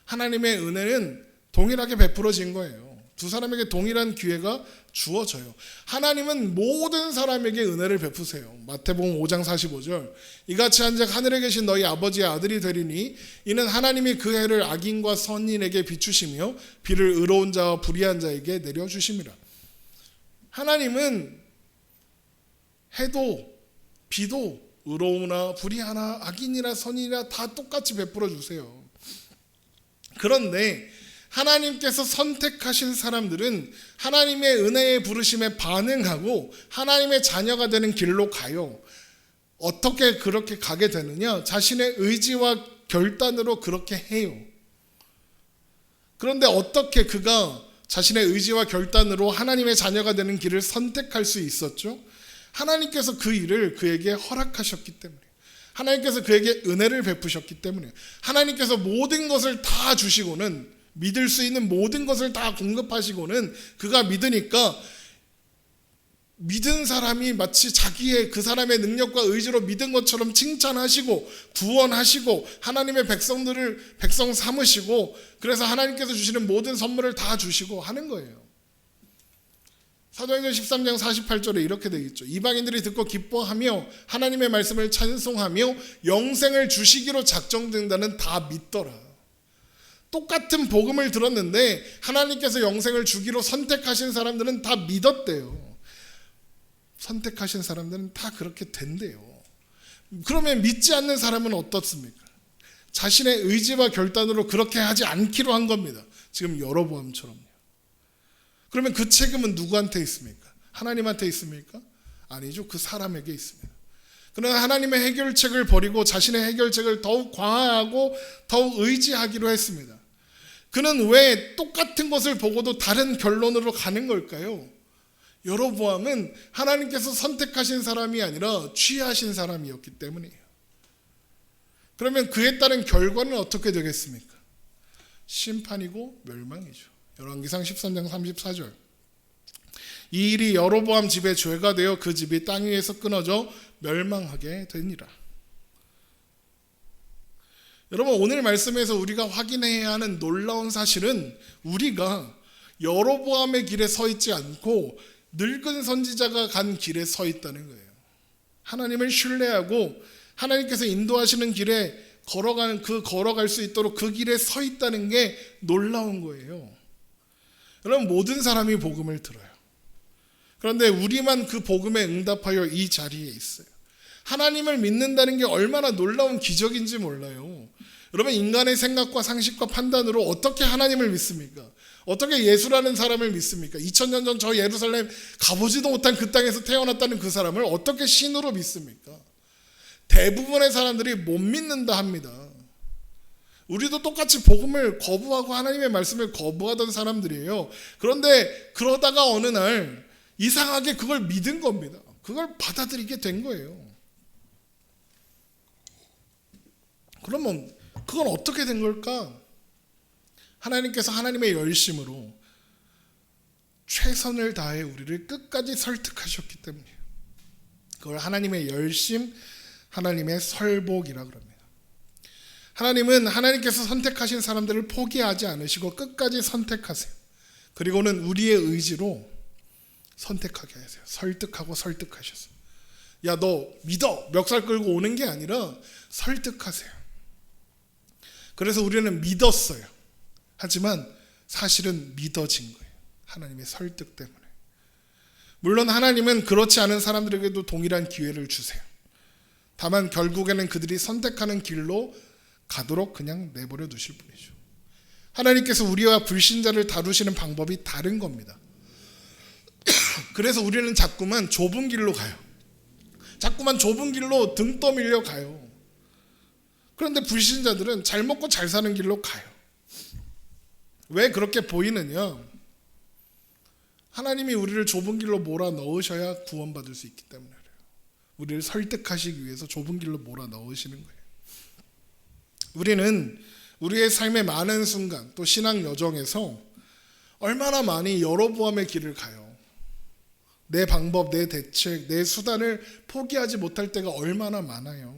하나님의 은혜는 동일하게 베풀어진 거예요. 두 사람에게 동일한 기회가 주어져요. 하나님은 모든 사람에게 은혜를 베푸세요. 마태복음 5장 45절, 이같이 한즉 하늘에 계신 너희 아버지의 아들이 되리니 이는 하나님이 그 해를 악인과 선인에게 비추시며 비를 의로운 자와 불의한 자에게 내려주심이라. 하나님은 해도 비도 의로우나 불의하나 악인이나 선인이나 다 똑같이 베풀어 주세요. 그런데 하나님께서 선택하신 사람들은 하나님의 은혜의 부르심에 반응하고 하나님의 자녀가 되는 길로 가요. 어떻게 그렇게 가게 되느냐? 자신의 의지와 결단으로 그렇게 해요. 그런데 어떻게 그가 자신의 의지와 결단으로 하나님의 자녀가 되는 길을 선택할 수 있었죠? 하나님께서 그 일을 그에게 허락하셨기 때문에, 하나님께서 그에게 은혜를 베푸셨기 때문에, 하나님께서 모든 것을 다 주시고는, 믿을 수 있는 모든 것을 다 공급하시고는 그가 믿으니까 믿은 사람이 마치 자기의 그 사람의 능력과 의지로 믿은 것처럼 칭찬하시고 구원하시고 하나님의 백성 삼으시고, 그래서 하나님께서 주시는 모든 선물을 다 주시고 하는 거예요. 사도행전 13장 48절에 이렇게 되어 있죠. 이방인들이 듣고 기뻐하며 하나님의 말씀을 찬송하며 영생을 주시기로 작정된다는 다 믿더라. 똑같은 복음을 들었는데 하나님께서 영생을 주기로 선택하신 사람들은 다 믿었대요. 선택하신 사람들은 다 그렇게 된대요. 그러면 믿지 않는 사람은 어떻습니까? 자신의 의지와 결단으로 그렇게 하지 않기로 한 겁니다. 지금 여로보암처럼요. 그러면 그 책임은 누구한테 있습니까? 하나님한테 있습니까? 아니죠. 그 사람에게 있습니다. 그러나 하나님의 해결책을 버리고 자신의 해결책을 더욱 과하고 더욱 의지하기로 했습니다. 그는 왜 똑같은 것을 보고도 다른 결론으로 가는 걸까요? 여로보암은 하나님께서 선택하신 사람이 아니라 취하신 사람이었기 때문이에요. 그러면 그에 따른 결과는 어떻게 되겠습니까? 심판이고 멸망이죠. 열왕기상 13장 34절, 이 일이 여로보암 집의 죄가 되어 그 집이 땅 위에서 끊어져 멸망하게 되니라. 여러분, 오늘 말씀에서 우리가 확인해야 하는 놀라운 사실은 우리가 여로보암의 길에 서 있지 않고 늙은 선지자가 간 길에 서 있다는 거예요. 하나님을 신뢰하고 하나님께서 인도하시는 길에 걸어갈 수 있도록 그 길에 서 있다는 게 놀라운 거예요. 여러분, 모든 사람이 복음을 들어요. 그런데 우리만 그 복음에 응답하여 이 자리에 있어요. 하나님을 믿는다는 게 얼마나 놀라운 기적인지 몰라요. 여러분, 인간의 생각과 상식과 판단으로 어떻게 하나님을 믿습니까? 어떻게 예수라는 사람을 믿습니까? 2000년 전 저 예루살렘 가보지도 못한 그 땅에서 태어났다는 그 사람을 어떻게 신으로 믿습니까? 대부분의 사람들이 못 믿는다 합니다. 우리도 똑같이 복음을 거부하고 하나님의 말씀을 거부하던 사람들이에요. 그런데 그러다가 어느 날 이상하게 그걸 믿은 겁니다. 그걸 받아들이게 된 거예요. 그러면 그건 어떻게 된 걸까? 하나님께서 하나님의 열심으로 최선을 다해 우리를 끝까지 설득하셨기 때문이에요. 그걸 하나님의 열심, 하나님의 설복이라고 합니다. 하나님은 하나님께서 선택하신 사람들을 포기하지 않으시고 끝까지 선택하세요. 그리고는 우리의 의지로 선택하게 하세요. 설득하고 설득하셨어요. 야, 너 믿어! 멱살 끌고 오는 게 아니라 설득하세요. 그래서 우리는 믿었어요. 하지만 사실은 믿어진 거예요. 하나님의 설득 때문에. 물론 하나님은 그렇지 않은 사람들에게도 동일한 기회를 주세요. 다만 결국에는 그들이 선택하는 길로 가도록 그냥 내버려 두실 뿐이죠. 하나님께서 우리와 불신자를 다루시는 방법이 다른 겁니다. 그래서 우리는 자꾸만 좁은 길로 가요. 자꾸만 좁은 길로 등 떠밀려 가요. 그런데 불신자들은 잘 먹고 잘 사는 길로 가요. 왜 그렇게 보이느냐? 하나님이 우리를 좁은 길로 몰아 넣으셔야 구원받을 수 있기 때문에 그래요. 우리를 설득하시기 위해서 좁은 길로 몰아 넣으시는 거예요. 우리는 우리의 삶의 많은 순간 또 신앙 여정에서 얼마나 많이 여로보암의 길을 가요. 내 방법, 내 대책, 내 수단을 포기하지 못할 때가 얼마나 많아요.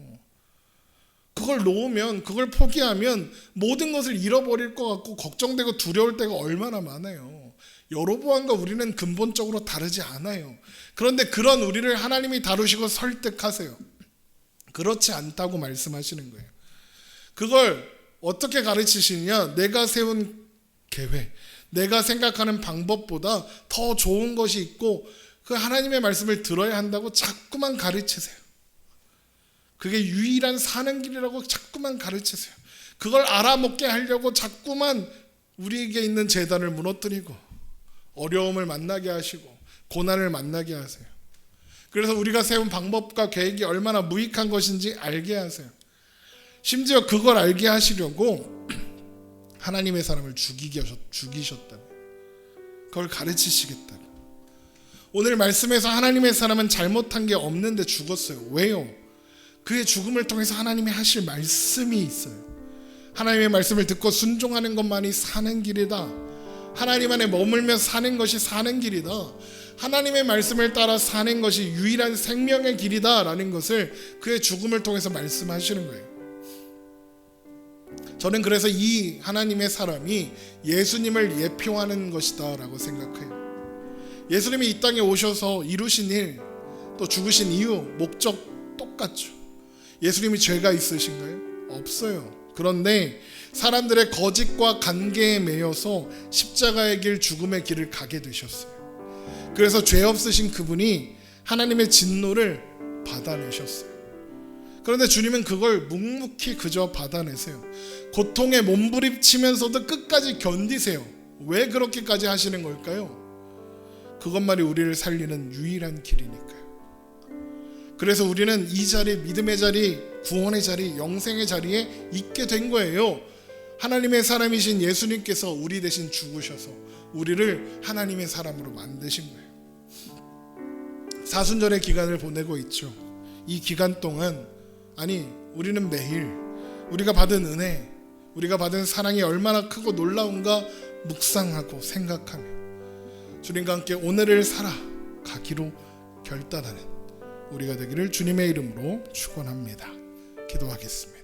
그걸 놓으면, 그걸 포기하면 모든 것을 잃어버릴 것 같고 걱정되고 두려울 때가 얼마나 많아요. 여로보암과 우리는 근본적으로 다르지 않아요. 그런데 그런 우리를 하나님이 다루시고 설득하세요. 그렇지 않다고 말씀하시는 거예요. 그걸 어떻게 가르치시냐? 내가 세운 계획, 내가 생각하는 방법보다 더 좋은 것이 있고 그 하나님의 말씀을 들어야 한다고 자꾸만 가르치세요. 그게 유일한 사는 길이라고 자꾸만 가르치세요. 그걸 알아먹게 하려고 자꾸만 우리에게 있는 제단을 무너뜨리고 어려움을 만나게 하시고 고난을 만나게 하세요. 그래서 우리가 세운 방법과 계획이 얼마나 무익한 것인지 알게 하세요. 심지어 그걸 알게 하시려고 하나님의 사람을 죽이셨다고. 그걸 가르치시겠다고. 오늘 말씀에서 하나님의 사람은 잘못한 게 없는데 죽었어요. 왜요? 그의 죽음을 통해서 하나님이 하실 말씀이 있어요. 하나님의 말씀을 듣고 순종하는 것만이 사는 길이다. 하나님 안에 머물며 사는 것이 사는 길이다. 하나님의 말씀을 따라 사는 것이 유일한 생명의 길이다 라는 것을 그의 죽음을 통해서 말씀하시는 거예요. 저는 그래서 이 하나님의 사람이 예수님을 예표하는 것이다 라고 생각해요. 예수님이 이 땅에 오셔서 이루신 일, 또 죽으신 이유, 목적 똑같죠. 예수님이 죄가 있으신가요? 없어요. 그런데 사람들의 거짓과 관계에 매여서 십자가의 길, 죽음의 길을 가게 되셨어요. 그래서 죄 없으신 그분이 하나님의 진노를 받아내셨어요. 그런데 주님은 그걸 묵묵히 그저 받아내세요. 고통에 몸부림치면서도 끝까지 견디세요. 왜 그렇게까지 하시는 걸까요? 그것만이 우리를 살리는 유일한 길이니까요. 그래서 우리는 이 자리, 믿음의 자리, 구원의 자리, 영생의 자리에 있게 된 거예요. 하나님의 사람이신 예수님께서 우리 대신 죽으셔서 우리를 하나님의 사람으로 만드신 거예요. 사순절의 기간을 보내고 있죠. 이 기간 동안 우리는 매일 우리가 받은 은혜, 우리가 받은 사랑이 얼마나 크고 놀라운가 묵상하고 생각하며 주님과 함께 오늘을 살아가기로 결단하는 우리가 되기를 주님의 이름으로 축원합니다. 기도하겠습니다.